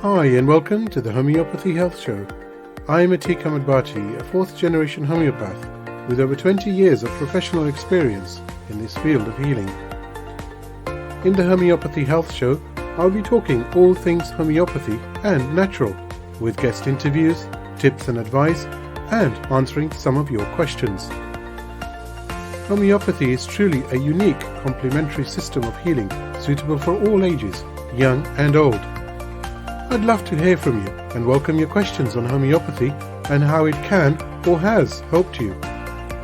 Hi and welcome to the Homeopathy Health Show. I am Atik Ahmedbati, a fourth generation homeopath with over 20 years of professional experience in this field of healing. In the Homeopathy Health Show, I'll be talking all things homeopathy and natural, with guest interviews, tips and advice, and answering some of your questions. Homeopathy is truly a unique complementary system of healing suitable for all ages, young and old. I'd love to hear from you and welcome your questions on homeopathy and how it can or has helped you.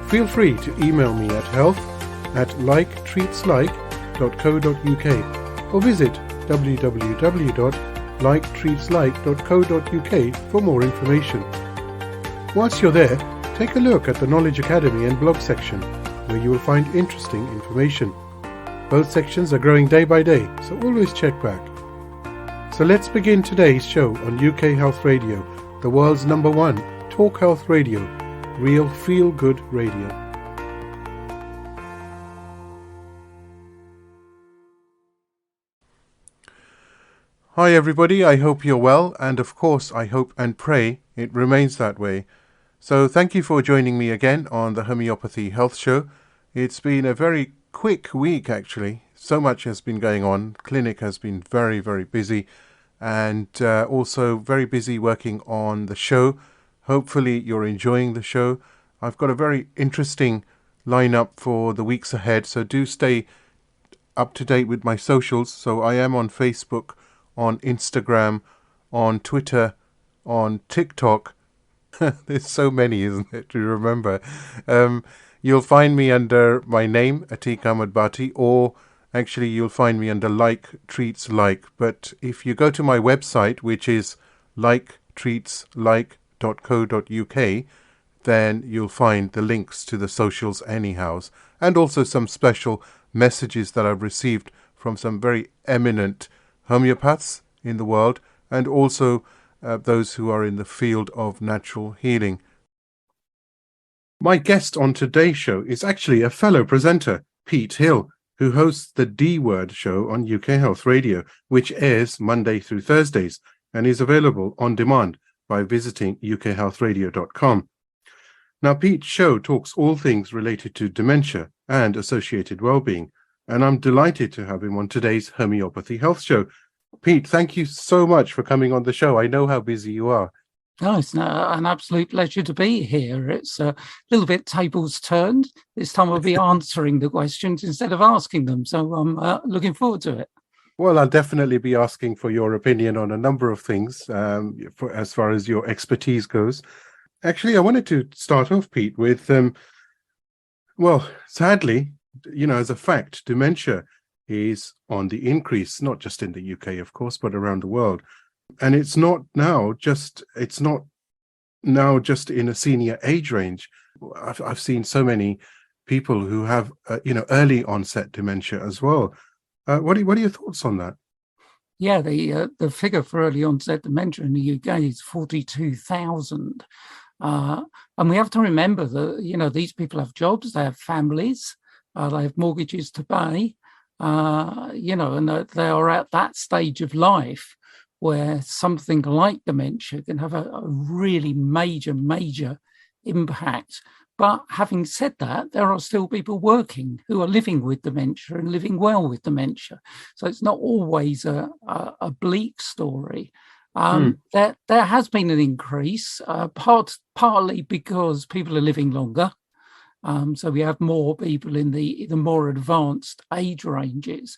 Feel free to email me at health@liketreatslike.co.uk or visit www.liketreatslike.co.uk for more information. Whilst you're there, take a look at the Knowledge Academy and blog section, where you will find interesting information. Both sections are growing day by day, so always check back. So let's begin today's show on UK Health Radio, the world's #1 talk health radio, real feel-good radio. Hi everybody, I hope you're well, and of course I hope and pray it remains that way. So thank you for joining me again on the Homeopathy Health Show. It's been a very quick week actually. So much has been going on. Clinic has been very, very busy, and also very busy working on the show. Hopefully you're enjoying the show. I've got a very interesting lineup for the weeks ahead, so do stay up to date with my socials. So I am on Facebook, on Instagram, on Twitter, on TikTok. There's so many, isn't it, to remember. You'll find me under my name, Atik Ahmedbati, or actually you'll find me under Like Treats Like. But if you go to my website, which is liketreatslike.co.uk, then you'll find the links to the socials anyhow, and also some special messages that I've received from some very eminent homeopaths in the world, and also those who are in the field of natural healing. My guest on today's show is actually a fellow presenter, Pete Hill, who hosts the D Word show on UK Health Radio, which airs Monday through Thursdays and is available on demand by visiting ukhealthradio.com. Now, Pete's show talks all things related to dementia and associated well-being, and I'm delighted to have him on today's Homeopathy Health Show. Pete, thank you so much for coming on the show. I know how busy you are. Oh, it's an absolute pleasure to be here. It's a little bit tables turned. This time I'll be answering the questions instead of asking them. So I'm looking forward to it. Well, I'll definitely be asking for your opinion on a number of things as far as your expertise goes. Actually, I wanted to start off, Pete, with, well, sadly, as a fact, dementia is on the increase, not just in the UK, of course, but around the world. And it's not now just in a senior age range. I've seen so many people who have early onset dementia as well. What are your thoughts on that? Yeah, the figure for early onset dementia in the UK is 42,000. And we have to remember that, these people have jobs, they have families, they have mortgages to pay, and they are at that stage of life where something like dementia can have a really major impact. But having said that, there are still people working who are living with dementia and living well with dementia. So it's not always a bleak story. There has been an increase, partly because people are living longer. So we have more people in the more advanced age ranges.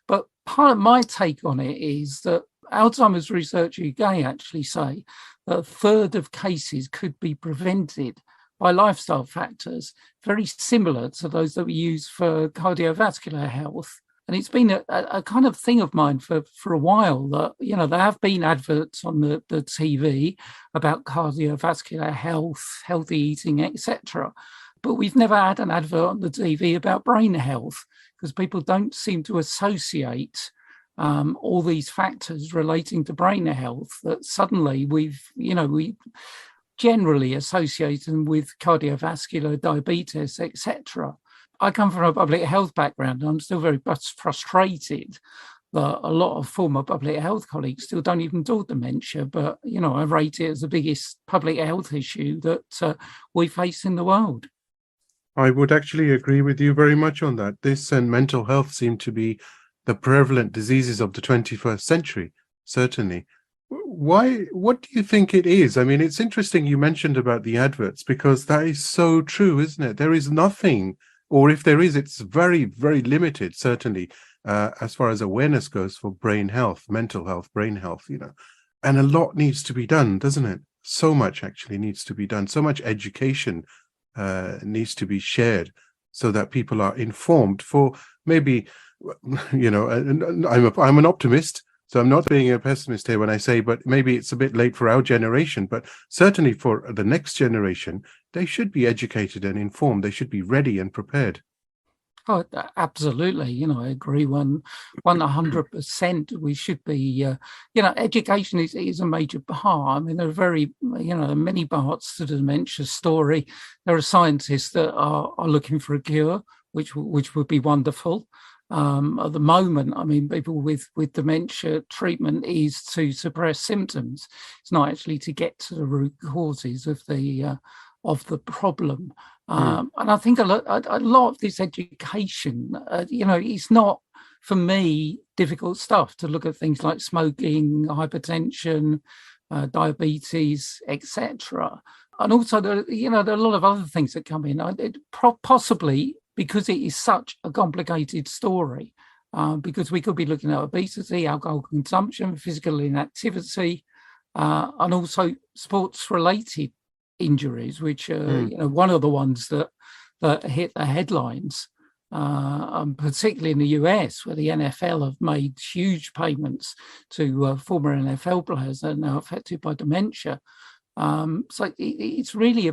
But part of my take on it is that Alzheimer's Research UK actually say that a third of cases could be prevented by lifestyle factors, very similar to those that we use for cardiovascular health. And it's been a kind of thing of mine for a while that, there have been adverts on the TV about cardiovascular health, healthy eating, etc. But we've never had an advert on the TV about brain health, because people don't seem to associate all these factors relating to brain health, that suddenly we generally associate them with cardiovascular, diabetes, etc. I come from a public health background, and I'm still very frustrated that a lot of former public health colleagues still don't even do dementia, but, I rate it as the biggest public health issue that we face in the world. I would actually agree with you very much on that. This and mental health seem to be the prevalent diseases of the 21st century, certainly. Why, what do you think it is? I mean, it's interesting you mentioned about the adverts, because that is so true, isn't it? There is nothing, or if there is, it's very, very limited, certainly, as far as awareness goes for brain health, mental health, brain health, and a lot needs to be done, doesn't it? So much actually needs to be done. So much education needs to be shared so that people are informed for maybe, I'm an optimist, so I'm not being a pessimist here when I say, but maybe it's a bit late for our generation, but certainly for the next generation, they should be educated and informed. They should be ready and prepared. Oh, absolutely. I agree 100%. We should be, education is a major part. I mean, there are many parts to the dementia story. There are scientists that are looking for a cure, which would be wonderful. At the moment, I mean, people with dementia treatment is to suppress symptoms. It's not actually to get to the root causes of the problem. And I think a lot of this education, it's not, for me, difficult stuff to look at things like smoking, hypertension, diabetes, etc. And also, there are a lot of other things that come in. Possibly because it is such a complicated story, because we could be looking at obesity, alcohol consumption, physical inactivity, and also sports-related injuries, which are one of the ones that hit the headlines, particularly in the US, where the NFL have made huge payments to former NFL players that are now affected by dementia. So it's really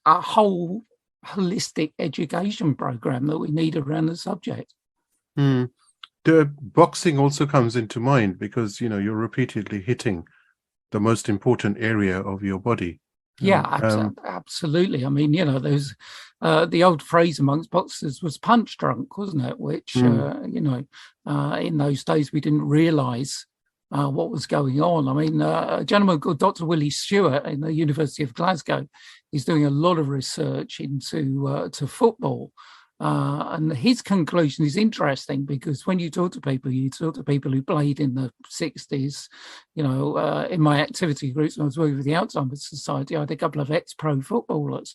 a whole holistic education program that we need around the subject. The boxing also comes into mind because you're repeatedly hitting the most important area of your body. Yeah, absolutely. I mean, there's the old phrase amongst boxers was punch drunk, wasn't it? Which, in those days we didn't realise what was going on. I mean, a gentleman called Dr. Willie Stewart in the University of Glasgow is doing a lot of research into to football. And his conclusion is interesting because when you talk to people who played in the 60s. In my activity groups, when I was working with the Alzheimer's Society, I had a couple of ex-pro footballers.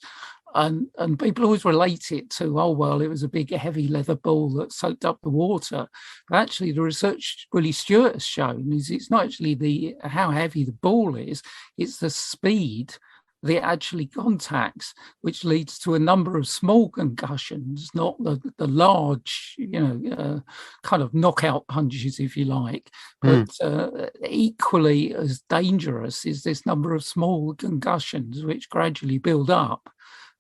And people always relate it to, oh, well, it was a big heavy leather ball that soaked up the water. But actually, the research Willie Stewart has shown is it's not actually how heavy the ball is, it's the speed that it actually contacts, which leads to a number of small concussions, not the large, kind of knockout punches, if you like. But equally as dangerous is this number of small concussions, which gradually build up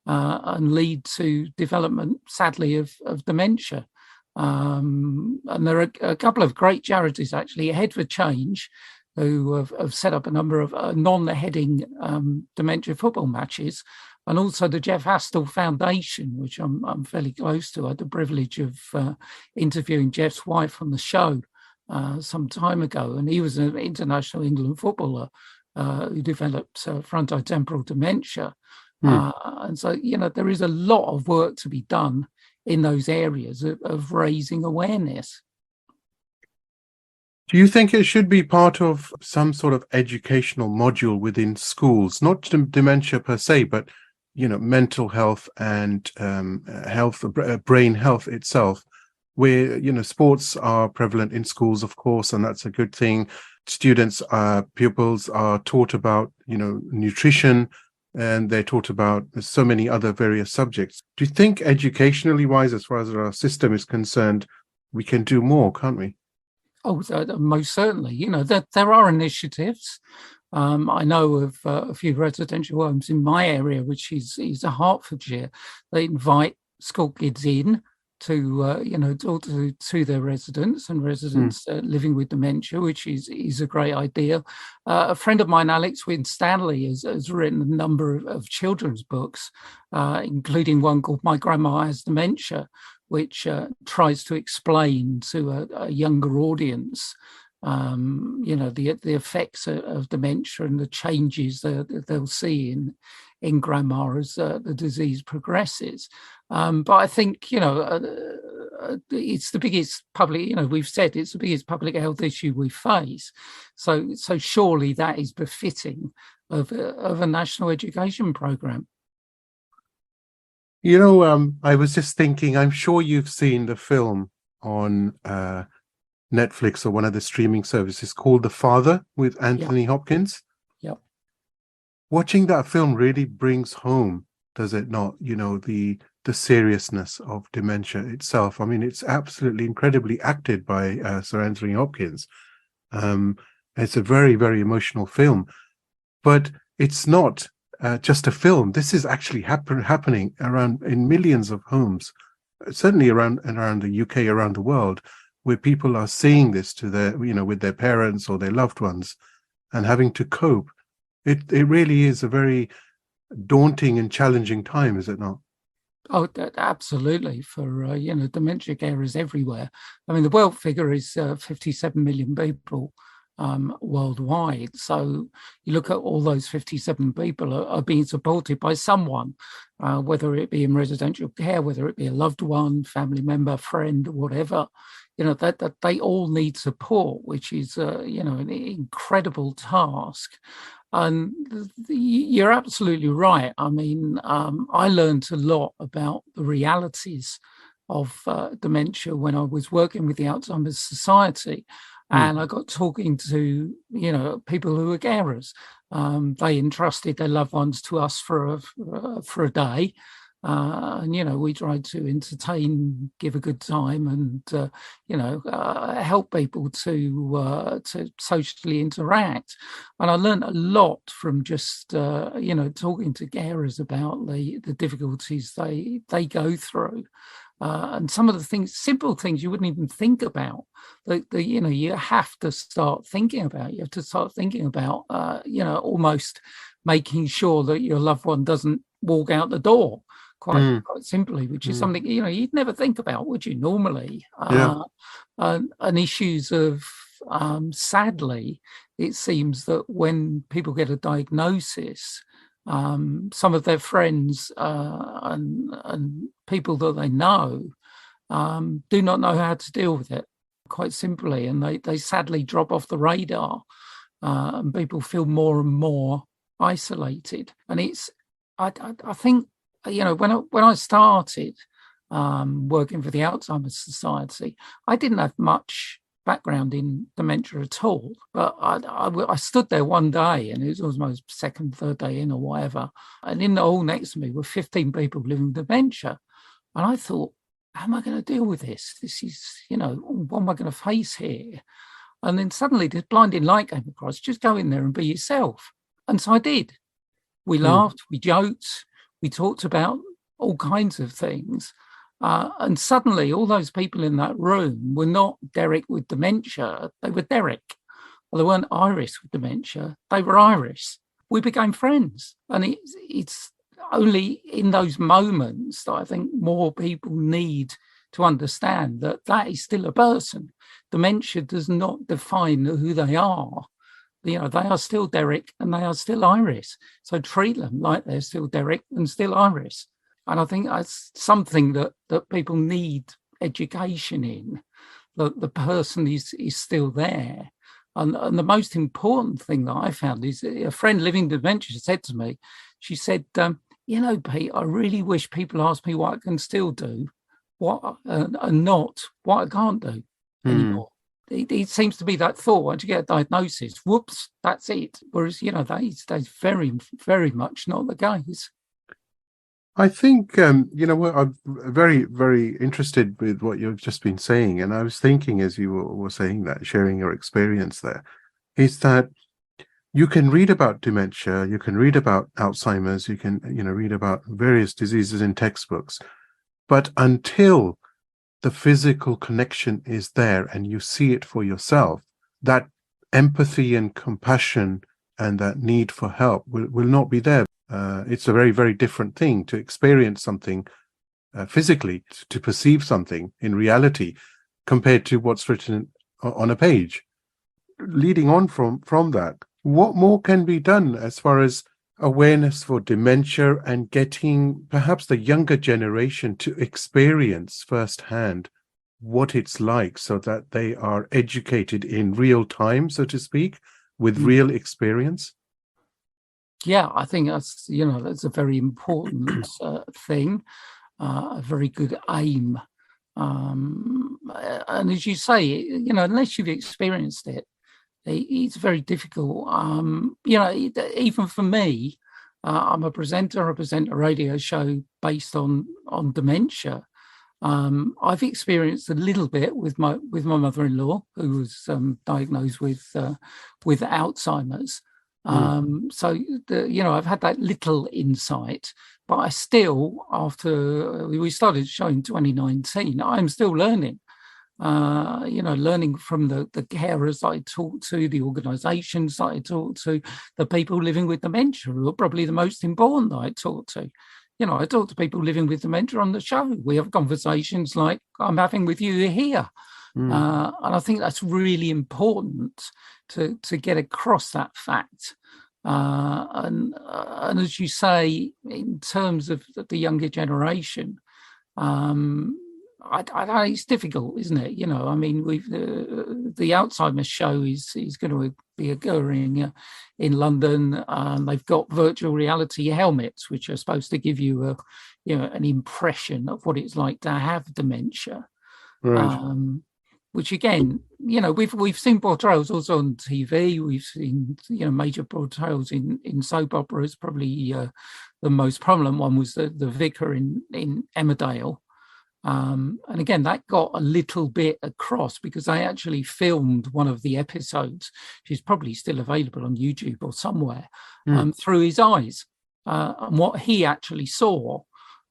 and lead to development, sadly, of dementia. And there are a couple of great charities, actually, Head for Change, who have set up a number of non-heading dementia football matches, and also the Jeff Astle Foundation, which I'm fairly close to. I had the privilege of interviewing Jeff's wife on the show some time ago, and he was an international England footballer who developed frontotemporal dementia. And so, there is a lot of work to be done in those areas of raising awareness. Do you think it should be part of some sort of educational module within schools, not dementia per se, but, mental health and brain health itself, where, sports are prevalent in schools, of course, and that's a good thing. Students, pupils are taught about, nutrition, and they're taught about so many other various subjects. Do you think educationally wise, as far as our system is concerned, we can do more, can't we? Oh, most certainly. There are initiatives. I know of a few residential homes in my area, which is Hertfordshire. They invite school kids in to, talk to their residents and residents living with dementia, which is a great idea. A friend of mine, Alex Winstanley, has written a number of children's books, including one called My Grandma Has Dementia, which tries to explain to a younger audience, the effects of dementia and the changes that they'll see in grandma as the disease progresses. But I think, it's the biggest public, we've said it's the biggest public health issue we face. So surely that is befitting of a national education program. I was just thinking, I'm sure you've seen the film on Netflix or one of the streaming services called The Father with Anthony Hopkins. Yep. Watching that film really brings home, does it not, the seriousness of dementia itself. I mean, it's absolutely incredibly acted by Sir Anthony Hopkins. It's a very, very emotional film, but it's not just a film. This is actually happening around in millions of homes, certainly around the UK, around the world, where people are seeing this to their, with their parents or their loved ones and having to cope. It really is a very daunting and challenging time, is it not? Oh, absolutely. For, dementia carers everywhere. I mean, the world figure is 57 million people worldwide. So you look at all those 57 people are being supported by someone, whether it be in residential care, whether it be a loved one, family member, friend, whatever, that they all need support, which is, an incredible task. And you're absolutely right. I mean, I learned a lot about the realities of dementia when I was working with the Alzheimer's Society. And I got talking to, people who were carers. They entrusted their loved ones to us for a day. And, we tried to entertain, give a good time and, help people to socially interact. And I learned a lot from just, talking to carers about the difficulties they go through. And some of the things, simple things you wouldn't even think about, you have to start thinking about. You have to start thinking about, almost making sure that your loved one doesn't walk out the door, quite simply, which is something, you'd never think about, would you, normally? And issues of, sadly, it seems that when people get a diagnosis, some of their friends and people that they know do not know how to deal with it, quite simply, and they sadly drop off the radar, and people feel more and more isolated. And I think, when I started working for the Alzheimer's Society, I didn't have much background in dementia at all, but I stood there one day, and it was my second, third day in or whatever, and in the hall next to me were 15 people living with dementia, and I thought, how am I going to deal with this? This is, what am I going to face here? And then suddenly this blinding light came across, just go in there and be yourself. And so I did. We laughed, we joked, we talked about all kinds of things. And suddenly all those people in that room were not Derek with dementia, they were Derek. Well, they weren't Iris with dementia, they were Iris. We became friends. And it's only in those moments that I think more people need to understand that is still a person. Dementia does not define who they are. They are still Derek and they are still Iris. So treat them like they're still Derek and still Iris. And I think that's something that people need education in, that the person is still there. And the most important thing that I found is a friend living dementia said to me, she said, Pete, I really wish people ask me what I can still do, and not what I can't do anymore. It seems to be that thought, once you get a diagnosis, whoops, that's it. Whereas, that's very, very much not the case. I think, I'm very, very interested with what you've just been saying. And I was thinking as you were saying that, sharing your experience there, is that you can read about dementia, you can read about Alzheimer's, you can, read about various diseases in textbooks. But until the physical connection is there and you see it for yourself, that empathy and compassion and that need for help will not be there. It's a very, very different thing to experience something physically to perceive something in reality compared to what's written on a page. Leading on from that, what more can be done as far as awareness for dementia and getting perhaps the younger generation to experience firsthand what it's like so that they are educated in real time, so to speak, with real experience? Yeah, I think that's a very important thing, a very good aim. And as you say, unless you've experienced it, it's very difficult. Even for me, I'm a presenter. I present a radio show based on dementia. I've experienced a little bit with my mother-in-law, who was diagnosed with Alzheimer's. So I've had that little insight, but I still, after we started showing in 2019, I'm still learning. Learning from the carers I talk to, the organisations I talk to, the people living with dementia, who are probably the most important that I talk to. I talk to people living with dementia on the show. We have conversations like I'm having with you here. And I think that's really important to get across that fact. And as you say, in terms of the younger generation, it's difficult, isn't it? We've the Alzheimer's show is going to be occurring in London. They've got virtual reality helmets, which are supposed to give you an impression of what it's like to have dementia. Right. Which again, we've seen portrayals also on TV. We've seen major portrayals in soap operas. Probably the most prominent one was the vicar in Emmerdale. And again, that got a little bit across because they actually filmed one of the episodes, which is probably still available on YouTube or somewhere, through his eyes and what he actually saw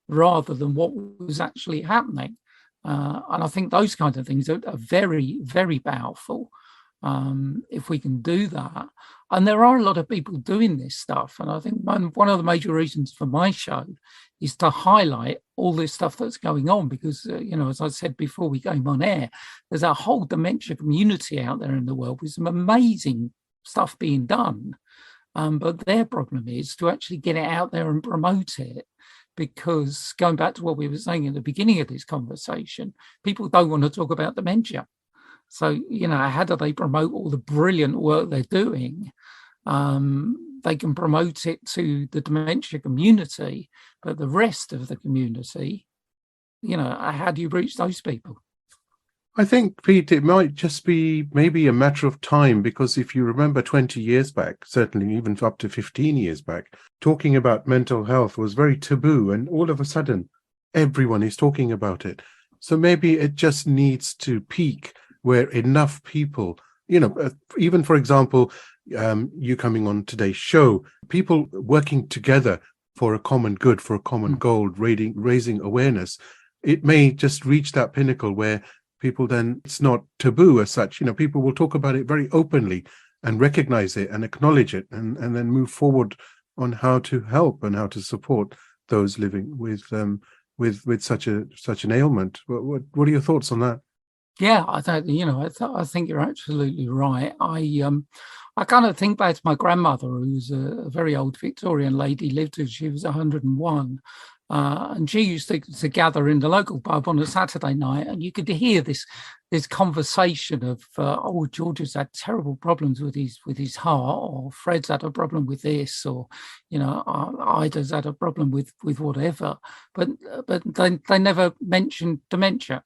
rather than what was actually happening. And I think those kinds of things are very, very powerful if we can do that. And there are a lot of people doing this stuff. And I think one of the major reasons for my show is to highlight all this stuff that's going on because, as I said before we came on air, there's a whole dementia community out there in the world with some amazing stuff being done. But their problem is to actually get it out there and promote it. Because going back to what we were saying at the beginning of this conversation, people don't want to talk about dementia. So, how do they promote all the brilliant work they're doing? They can promote it to the dementia community, but the rest of the community, how do you reach those people? I think, Pete, it might just be maybe a matter of time, because if you remember 20 years back, certainly even up to 15 years back, talking about mental health was very taboo, and all of a sudden, everyone is talking about it. So maybe it just needs to peak where enough people, even, for example, you coming on today's show, people working together for a common good, for a common goal, raising awareness, it may just reach that pinnacle where people then, it's not taboo as such. People will talk about it very openly and recognize it and acknowledge it and then move forward on how to help and how to support those living with such an ailment. What are your thoughts on that? Yeah, I think you're absolutely right. I kind of think back to my grandmother, who was a very old Victorian lady, lived till she was 101. And she used to gather in the local pub on a Saturday night, and you could hear this conversation of, George has had terrible problems with his heart, or Fred's had a problem with this, or Ida's had a problem with whatever. But they never mentioned dementia.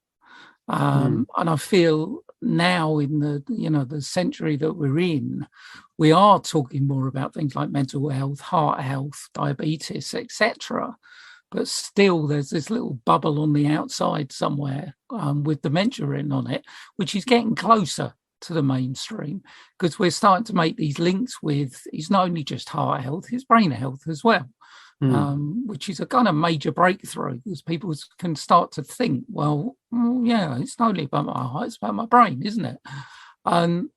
And I feel now in the century that we're in, we are talking more about things like mental health, heart health, diabetes, etc. But still, there's this little bubble on the outside somewhere with dementia written on it, which is getting closer to the mainstream because we're starting to make these links with it's not only just heart health, it's brain health as well. Which is a kind of major breakthrough because people can start to think, well, yeah, it's not only about my heart, it's about my brain, isn't it? And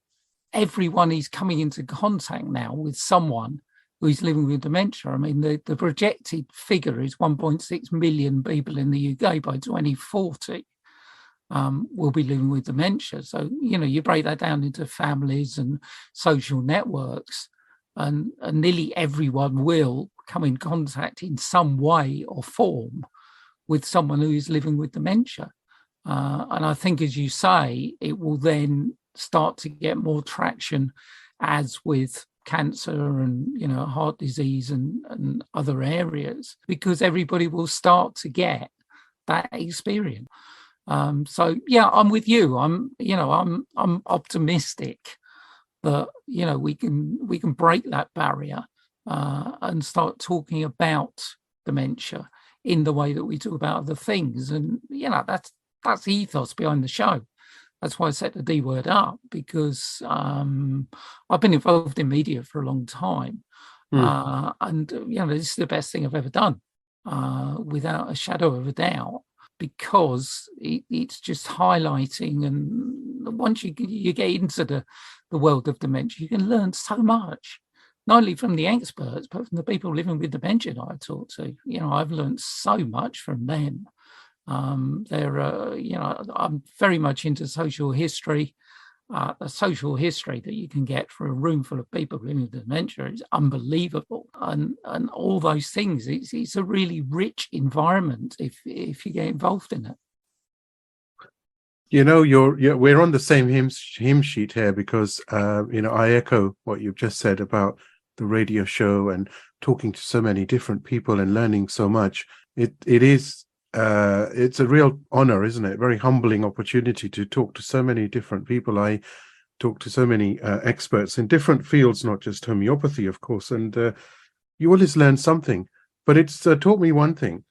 everyone is coming into contact now with someone who's living with dementia. I mean, the projected figure is 1.6 million people in the UK by 2040 will be living with dementia. So, you break that down into families and social networks, and nearly everyone will come in contact in some way or form with someone who is living with dementia. And I think, as you say, it will then start to get more traction, as with cancer and heart disease and other areas, because everybody will start to get that experience. So yeah, I'm with you. I'm optimistic that we can break that barrier and start talking about dementia in the way that we talk about other things. And that's the ethos behind the show. That's why I set the D word up, because I've been involved in media for a long time. And this is the best thing I've ever done, without a shadow of a doubt, because it's just highlighting. And once you get into the world of dementia, you can learn so much, not only from the experts, but from the people living with dementia that I talk to. I've learned so much from them. I'm very much into social history. The social history that you can get for a room full of people living with dementia is unbelievable, and all those things. It's a really rich environment if you get involved in it. We're on the same hymn sheet here, because I echo what you've just said about the radio show and talking to so many different people and learning so much. It's a real honor, isn't it? Very humbling opportunity to talk to so many different people. I talk to so many experts in different fields, not just homeopathy, of course, and you always learn something. But it's taught me one thing,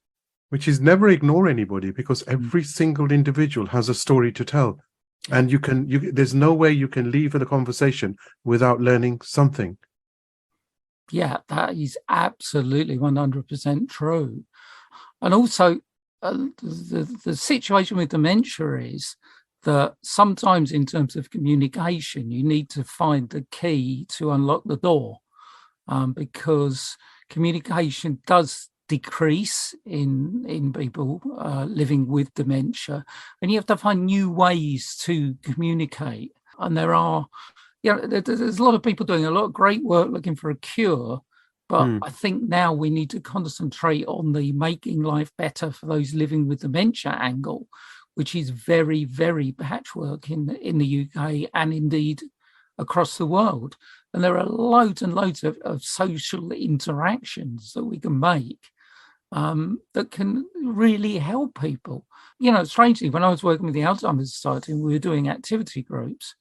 which is never ignore anybody, because every single individual has a story to tell, and there's no way you can leave the conversation without learning something. Yeah, that is absolutely 100% true. And also, the situation with dementia is that sometimes, in terms of communication, you need to find the key to unlock the door, because communication does decrease in people living with dementia, and you have to find new ways to communicate. And there's a lot of people doing a lot of great work looking for a cure. But I think now we need to concentrate on the making life better for those living with dementia angle, which is very, very patchwork in the UK and indeed across the world. And there are loads and loads of social interactions that we can make that can really help people. Strangely, when I was working with the Alzheimer's Society and we were doing activity groups,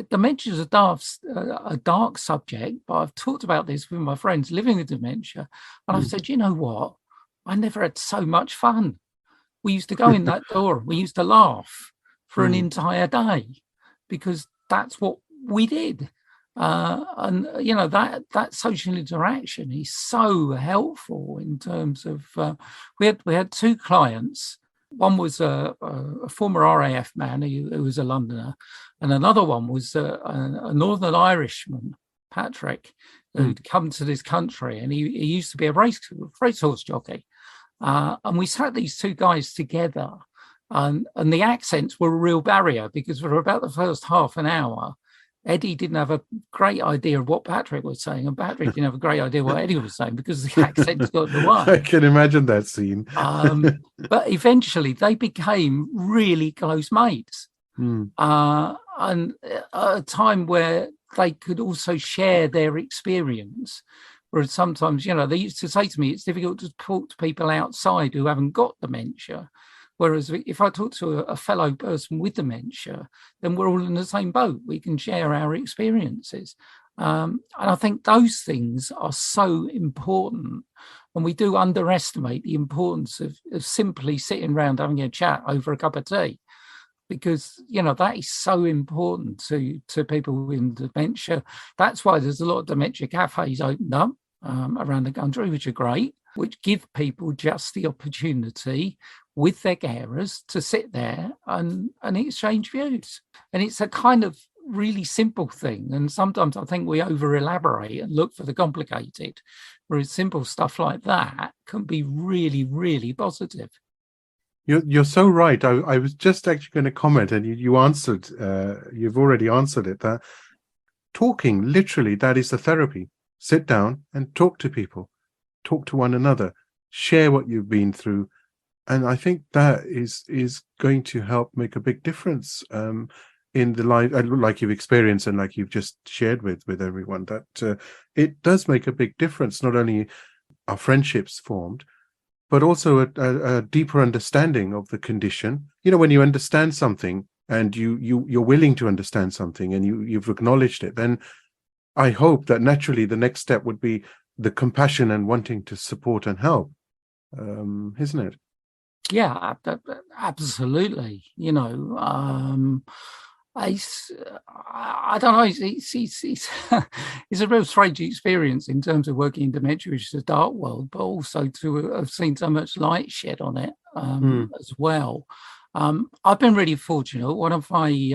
dementia is a dark subject, but I've talked about this with my friends living with dementia, and I've said, you know what? I never had so much fun. We used to go in that door, we used to laugh for an entire day, because that's what we did. And that social interaction is so helpful in terms of we had two clients. One was a former RAF man who was a Londoner, and another one was a Northern Irishman, Patrick, who'd come to this country, and he used to be a racehorse jockey. And we sat these two guys together, and the accents were a real barrier, because for about the first half an hour, Eddie didn't have a great idea of what Patrick was saying, and Patrick didn't have a great idea what Eddie was saying, because the accents got in the way. I can imagine that scene. But eventually they became really close mates. And at a time where they could also share their experience. Whereas sometimes, they used to say to me, it's difficult to talk to people outside who haven't got dementia. Whereas if I talk to a fellow person with dementia, then we're all in the same boat. We can share our experiences. And I think those things are so important. And we do underestimate the importance of simply sitting around having a chat over a cup of tea, because, that is so important to people with dementia. That's why there's a lot of dementia cafes opened up around the country, which are great, which give people just the opportunity with their carers to sit there and exchange views. And it's a kind of really simple thing. And sometimes I think we over elaborate and look for the complicated, whereas simple stuff like that can be really, really positive. You're so right. I was just actually going to comment, and you answered. You've already answered it. That talking, literally, that is the therapy. Sit down and talk to people, talk to one another, share what you've been through, and I think that is going to help make a big difference in the life, like you've experienced and like you've just shared with everyone. That it does make a big difference. Not only are friendships formed, but also a deeper understanding of the condition. You know, when you understand something and you're willing to understand something and you've acknowledged it, then I hope that naturally the next step would be the compassion and wanting to support and help, isn't it? Yeah, absolutely. I don't know. It's a real strange experience in terms of working in dementia, which is a dark world, but also to have seen so much light shed on it as well. I've been really fortunate. One of my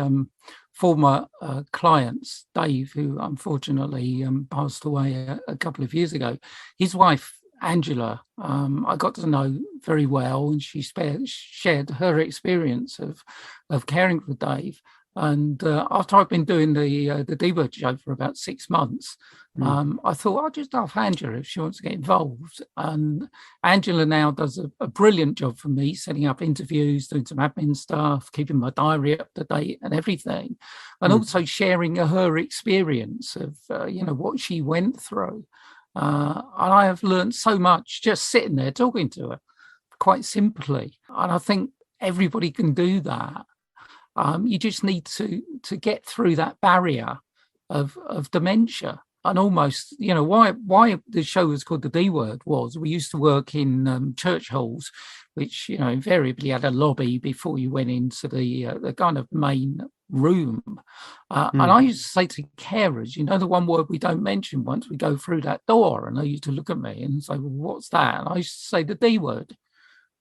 former clients, Dave, who unfortunately passed away a couple of years ago, his wife Angela, I got to know very well, and she shared her experience of caring for Dave. And after I've been doing the D-Word show for about 6 months, I thought I'll just ask Angela if she wants to get involved. And Angela now does a brilliant job for me, setting up interviews, doing some admin stuff, keeping my diary up to date and everything, and also sharing her experience of what she went through. And I have learned so much just sitting there talking to her, quite simply. And I think everybody can do that. You just need to get through that barrier of dementia. And almost, why the show was called the D Word was we used to work in church halls, which, invariably had a lobby before you went into the kind of main room. And I used to say to carers, the one word we don't mention once we go through that door. And they used to look at me and say, well, what's that? And I used to say the D word,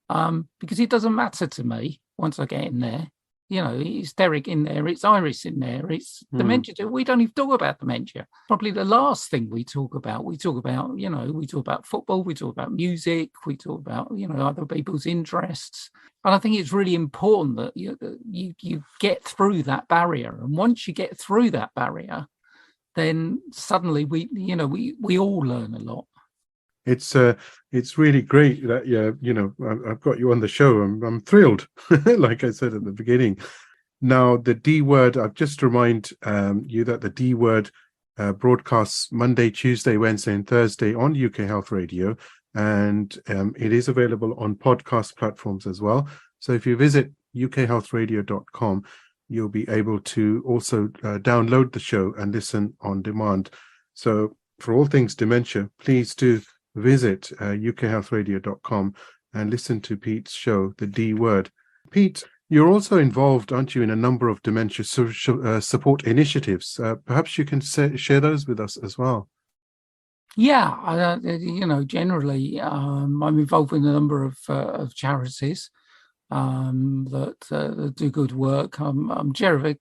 because it doesn't matter to me once I get in there. It's Derek in there, it's Iris in there, it's dementia. We don't even talk about dementia. Probably the last thing we talk about. We talk about, we talk about football, we talk about music, we talk about, other people's interests. And I think it's really important that you get through that barrier. And once you get through that barrier, then suddenly we all learn a lot. It's really great that I've got you on the show. I'm thrilled, like I said at the beginning. Now the D Word, I've just remind you that the D Word broadcasts Monday, Tuesday, Wednesday, and Thursday on UK Health Radio, and it is available on podcast platforms as well. So if you visit ukhealthradio.com, you'll be able to also download the show and listen on demand. So for all things dementia, please do visit ukhealthradio.com and listen to Pete's show, The D Word. Pete, you're also involved, aren't you, in a number of dementia support initiatives. Perhaps you can share those with us as well. Yeah, generally, I'm involved in a number of charities that do good work. I'm chair of a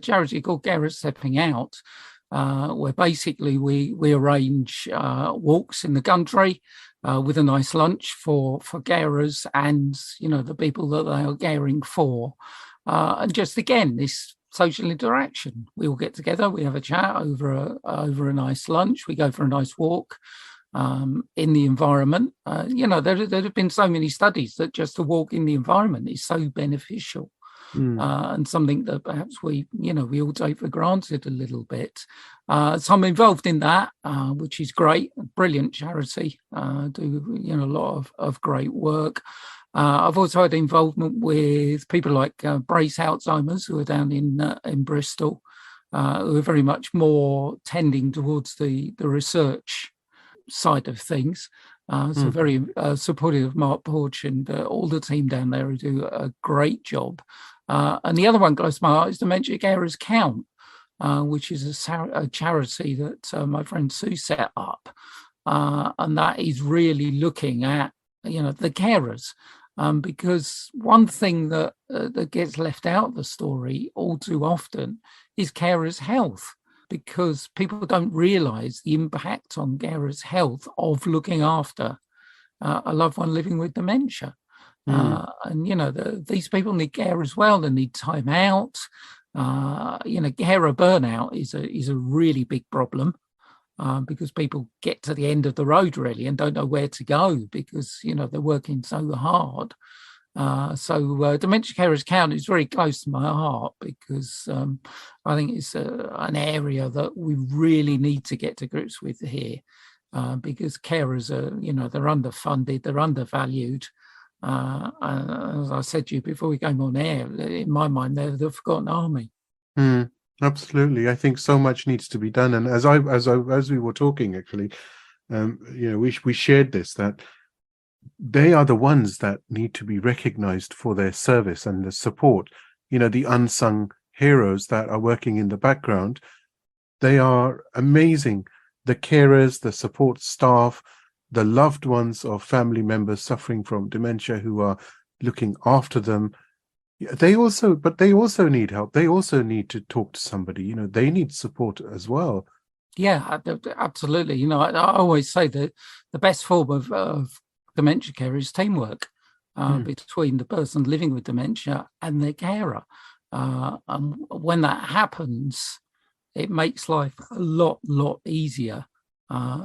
charity called Carers Stepping Out, where basically we arrange walks in the country with a nice lunch for carers and the people that they are caring for, and just again this social interaction. We all get together, we have a chat over a nice lunch, we go for a nice walk in the environment. There have been so many studies that just to walk in the environment is so beneficial. And something that perhaps we all take for granted a little bit. So I'm involved in that, which is great. A brilliant charity, do a lot of great work. I've also had involvement with people like Brace Alzheimer's, who are down in Bristol, who are very much more tending towards the research side of things. So very supportive of Mark Porch and all the team down there who do a great job. And the other one close to my heart is Dementia Carers Count, which is a charity that my friend Sue set up. And that is really looking at, the carers Because one thing that gets left out of the story all too often is carers' health, because people don't realise the impact on carers' health of looking after a loved one living with dementia. And these people need care as well. They need time out. Carer burnout is a really big problem. Because people get to the end of the road really and don't know where to go because they're working so hard. Dementia carers count is very close to my heart because I think it's an area that we really need to get to grips with here, because carers are they're underfunded, they're undervalued. As I said to you before we came on air, in my mind they're the forgotten army. Absolutely. I think so much needs to be done. And as we were talking, actually, we shared this, that they are the ones that need to be recognized for their service and the support. The unsung heroes that are working in the background, they are amazing. The carers, the support staff, the loved ones of family members suffering from dementia who are looking after them. They also need help. They also need to talk to somebody. They need support as well. Yeah, absolutely. I always say that the best form of dementia care is teamwork between the person living with dementia and their carer. And when that happens, it makes life a lot easier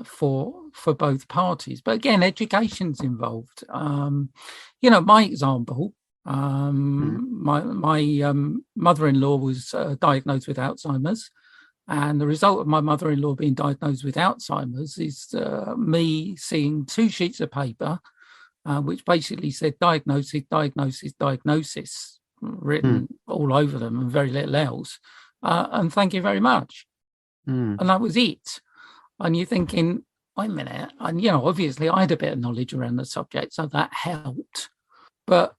for both parties. But again, education's involved. My example. My mother-in-law was diagnosed with Alzheimer's, and the result of my mother-in-law being diagnosed with Alzheimer's is me seeing 2 sheets of paper which basically said diagnosis, diagnosis, diagnosis written all over them and very little else, and thank you very much. And that was it. And you're thinking, wait a minute, and obviously I had a bit of knowledge around the subject, so that helped. But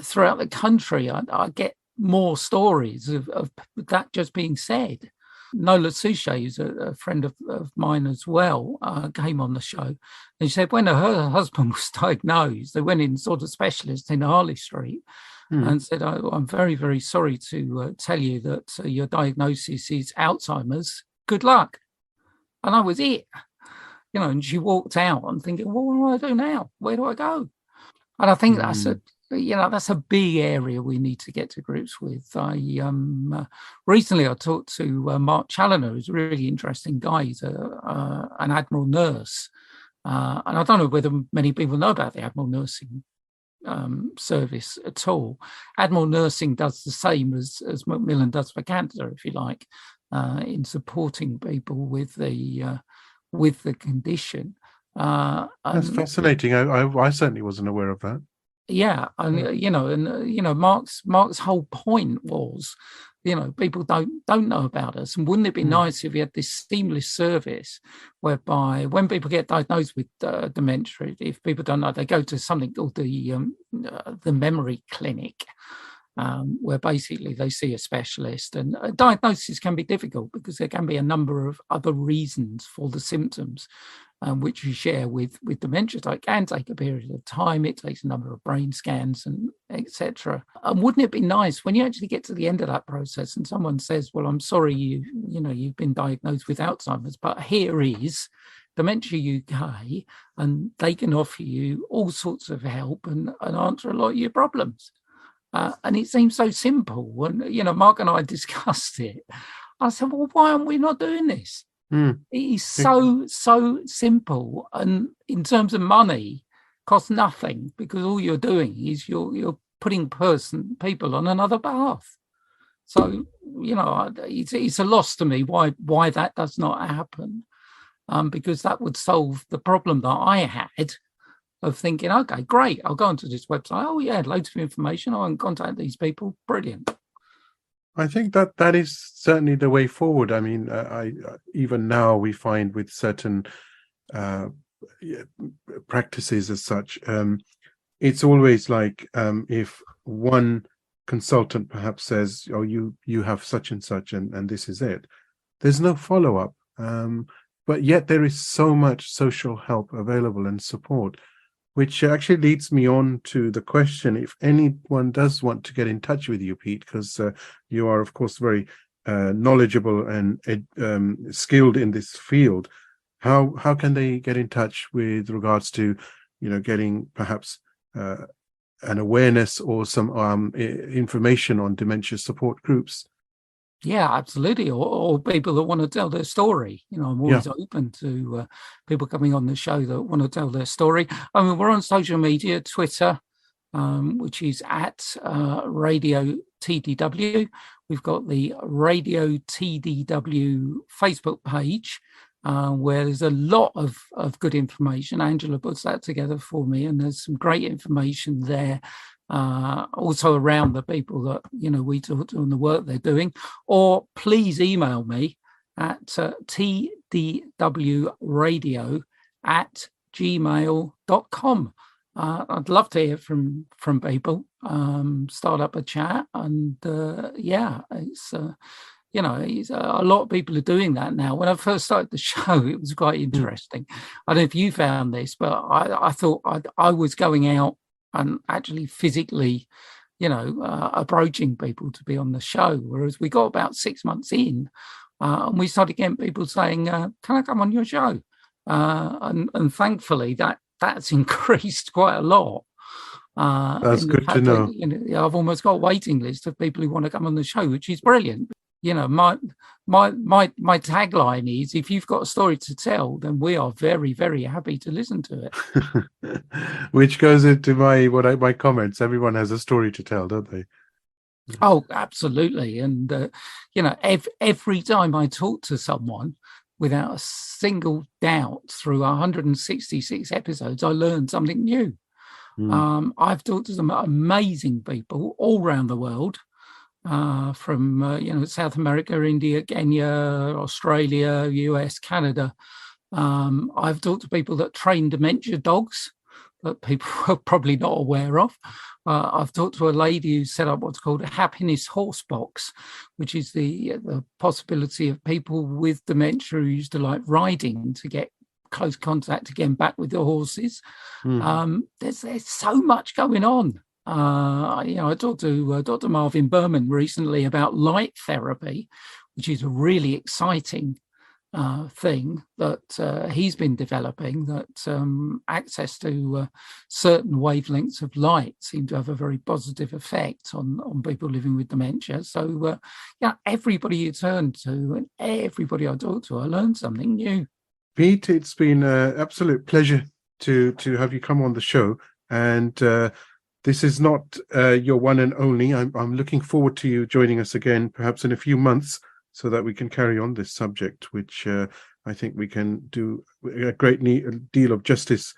throughout the country, I get more stories of that just being said. Nola Suchet, who's a friend of mine as well, came on the show. And she said when her husband was diagnosed, they went in sort of specialist in Harley Street and said, I'm very, very sorry to tell you that your diagnosis is Alzheimer's. Good luck. And that was it. And she walked out and thinking, well, what do I do now? Where do I go? And I think that's a big area we need to get to grips with. Recently I talked to Mark Challoner, who's a really interesting guy. He's an Admiral nurse. And I don't know whether many people know about the Admiral nursing service at all. Admiral nursing does the same as Macmillan does for cancer, if you like, in supporting people with the condition. That's fascinating. I certainly wasn't aware of that. Yeah, and Mark's whole point was, people don't know about us, and wouldn't it be nice if we had this seamless service whereby when people get diagnosed with dementia, if people don't know, they go to something called the memory clinic, where basically they see a specialist. And diagnosis can be difficult because there can be a number of other reasons for the symptoms, which you share with dementia. So it can take a period of time. It takes a number of brain scans and etc. And wouldn't it be nice when you actually get to the end of that process and someone says, well, I'm sorry, you've been diagnosed with Alzheimer's, but here is Dementia UK, and they can offer you all sorts of help and answer a lot of your problems. And it seems so simple. And, Mark and I discussed it. I said, well, why aren't we not doing this? It is so simple. And in terms of money, costs nothing, because all you're doing is you're putting people on another path. So, it's a loss to me why that does not happen, because that would solve the problem that I had of thinking, okay, great, I'll go onto this website. Oh yeah, loads of information. I can contact these people. Brilliant. I think that is certainly the way forward. I mean, I even now we find with certain practices as such, it's always like if one consultant perhaps says, oh, you have such and such and this is it, there's no follow-up, but yet there is so much social help available and support. which actually leads me on to the question: if anyone does want to get in touch with you, Pete, because you are, of course, very knowledgeable and skilled in this field, how can they get in touch with regards to, getting perhaps an awareness or some information on dementia support groups? Yeah, absolutely. Or people that want to tell their story. I'm Yeah. always open to people coming on the show that want to tell their story. I mean, we're on social media, Twitter, which is at Radio TDW. We've got the Radio TDW Facebook page, where there's a lot of good information. Angela puts that together for me, and there's some great information there. Also around the people that we talk to and the work they're doing. Or please email me at tdwradio@gmail.com. I'd love to hear from people, start up a chat, and it's it's a lot of people are doing that now. When I first started the show, it was quite interesting. I don't know if you found this, but I thought I was going out and actually physically, approaching people to be on the show. Whereas we got about 6 months in, and we started getting people saying, "Can I come on your show?" And thankfully that's increased quite a lot. That's good to know. I've almost got a waiting list of people who want to come on the show, which is brilliant. My tagline is, if you've got a story to tell, then we are very, very happy to listen to it. Which goes into my comments. Everyone has a story to tell, don't they? Oh, absolutely. And every time I talk to someone, without a single doubt, through 166 episodes, I learned something new. I've talked to some amazing people all around the world. From South America, India, Kenya, Australia, US, Canada. I've talked to people that train dementia dogs that people are probably not aware of. I've talked to a lady who set up what's called a happiness horse box, which is the possibility of people with dementia who used to like riding to get close contact again back with the horses. There's so much going on. I talked to Dr. Marvin Berman recently about light therapy, which is a really exciting thing that he's been developing, that access to certain wavelengths of light seem to have a very positive effect on people living with dementia. So, everybody you turn to and everybody I talk to, I learned something new. Pete, it's been an absolute pleasure to have you come on the show. And this is not your one and only. I'm looking forward to you joining us again, perhaps in a few months, so that we can carry on this subject, which I think we can do a great deal of justice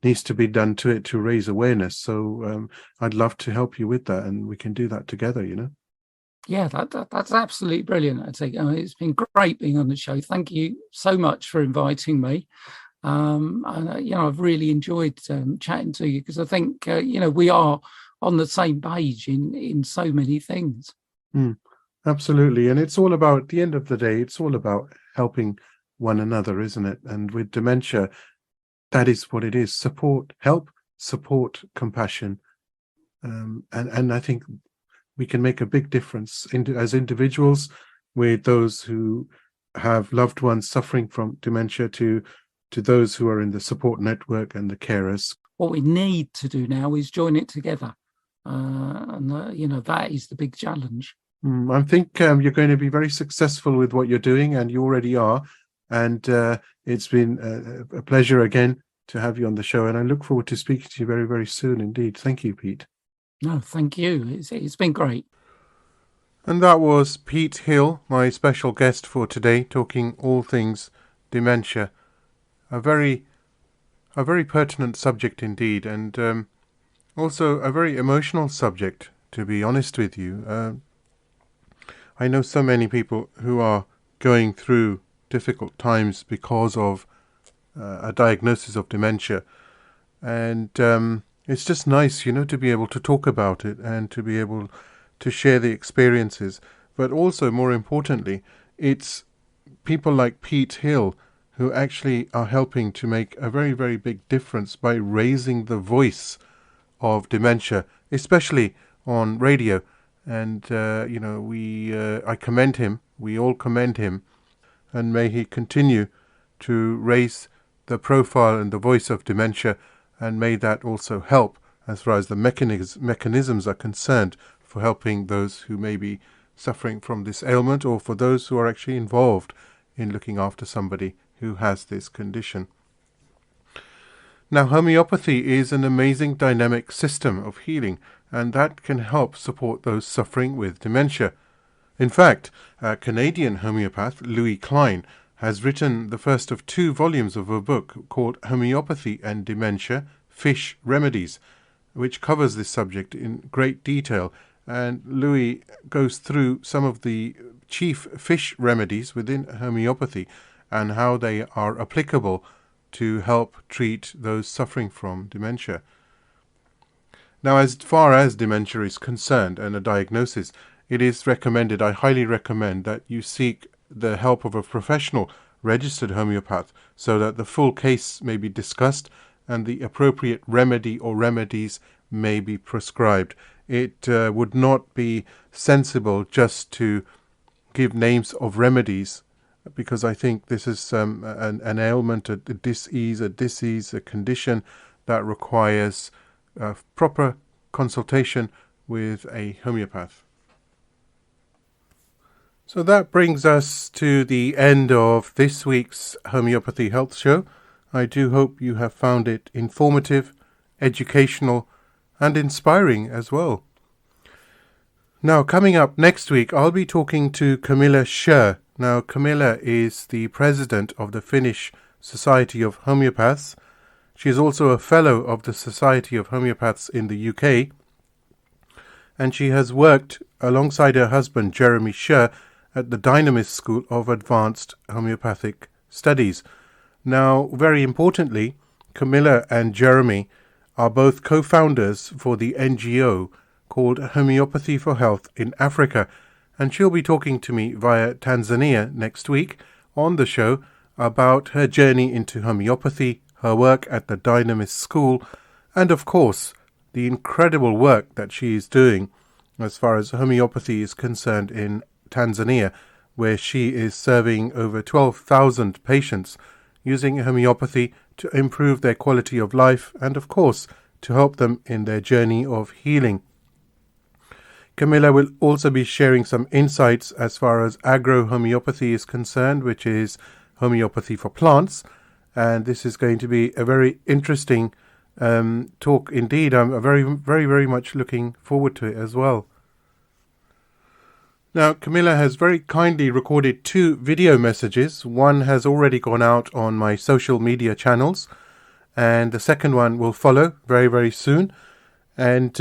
needs to be done to it to raise awareness. So I'd love to help you with that, and we can do that together, Yeah, that's absolutely brilliant. I think it's been great being on the show. Thank you so much for inviting me. And I've really enjoyed chatting to you, because I think we are on the same page in so many things. Absolutely. And it's all about, at the end of the day, it's all about helping one another, isn't it? And with dementia, that is what it is: support, help, support, compassion. And I think we can make a big difference as individuals, with those who have loved ones suffering from dementia, to those who are in the support network and the carers. What we need to do now is join it together. And that is the big challenge. I think you're going to be very successful with what you're doing, and you already are. And it's been a pleasure again to have you on the show. And I look forward to speaking to you very, very soon indeed. Thank you, Pete. No, thank you. It's been great. And that was Pete Hill, my special guest for today, talking all things dementia. A very pertinent subject indeed, and also a very emotional subject, to be honest with you. I know so many people who are going through difficult times because of a diagnosis of dementia, and it's just nice, to be able to talk about it and to be able to share the experiences. But also, more importantly, it's people like Pete Hill who actually are helping to make a very, very big difference by raising the voice of dementia, especially on radio. And, I commend him. We all commend him. And may he continue to raise the profile and the voice of dementia, and may that also help as far as the mechanisms are concerned for helping those who may be suffering from this ailment, or for those who are actually involved in looking after somebody who has this condition. Now, homeopathy is an amazing dynamic system of healing, and that can help support those suffering with dementia. In fact, a Canadian homeopath, Louis Klein, has written the first of 2 volumes of a book called Homeopathy and Dementia, Fish Remedies, which covers this subject in great detail. And Louis goes through some of the chief fish remedies within homeopathy and how they are applicable to help treat those suffering from dementia. Now, as far as dementia is concerned and a diagnosis, it is recommended, I highly recommend, that you seek the help of a professional registered homeopath so that the full case may be discussed and the appropriate remedy or remedies may be prescribed. It would not be sensible just to give names of remedies, because I think this is an ailment, a disease, a condition that requires proper consultation with a homeopath. So that brings us to the end of this week's Homeopathy Health Show. I do hope you have found it informative, educational, and inspiring as well. Now, coming up next week, I'll be talking to Camilla Scher. Now, Camilla is the president of the Finnish Society of Homeopaths. She is also a fellow of the Society of Homeopaths in the UK. And she has worked alongside her husband, Jeremy Scher, at the Dynamist School of Advanced Homeopathic Studies. Now, very importantly, Camilla and Jeremy are both co-founders for the NGO called Homeopathy for Health in Africa, and she'll be talking to me via Tanzania next week on the show about her journey into homeopathy, her work at the Dynamist School, and of course, the incredible work that she is doing as far as homeopathy is concerned in Tanzania, where she is serving over 12,000 patients using homeopathy to improve their quality of life and, of course, to help them in their journey of healing. Camilla will also be sharing some insights as far as agro-homeopathy is concerned, which is homeopathy for plants, and this is going to be a very interesting talk indeed. I'm very, very, very much looking forward to it as well. Now, Camilla has very kindly recorded 2 video messages. One has already gone out on my social media channels, and the second one will follow very, very soon. And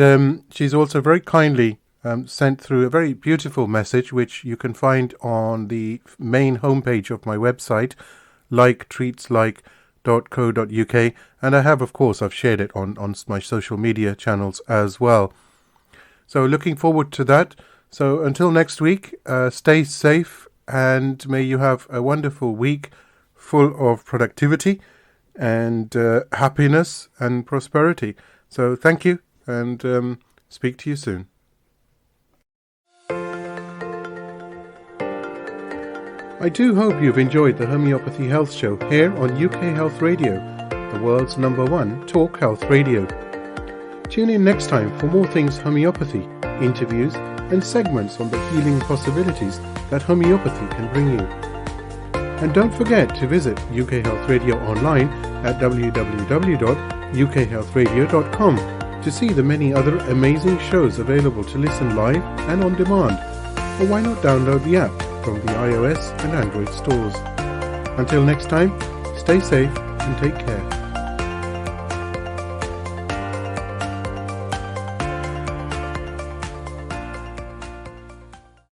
she's also very kindly sent through a very beautiful message, which you can find on the main homepage of my website, liketreatslike.co.uk. And I have, of course, I've shared it on my social media channels as well. So looking forward to that. So until next week, stay safe, and may you have a wonderful week full of productivity and happiness and prosperity. So thank you, and speak to you soon. I do hope you've enjoyed the Homeopathy Health Show here on UK Health Radio, the world's #1 talk health radio. Tune in next time for more things homeopathy, interviews, and segments on the healing possibilities that homeopathy can bring you. And don't forget to visit UK Health Radio online at www.ukhealthradio.com to see the many other amazing shows available to listen live and on demand. Or why not download the app from the iOS and Android stores. Until next time, stay safe and take care.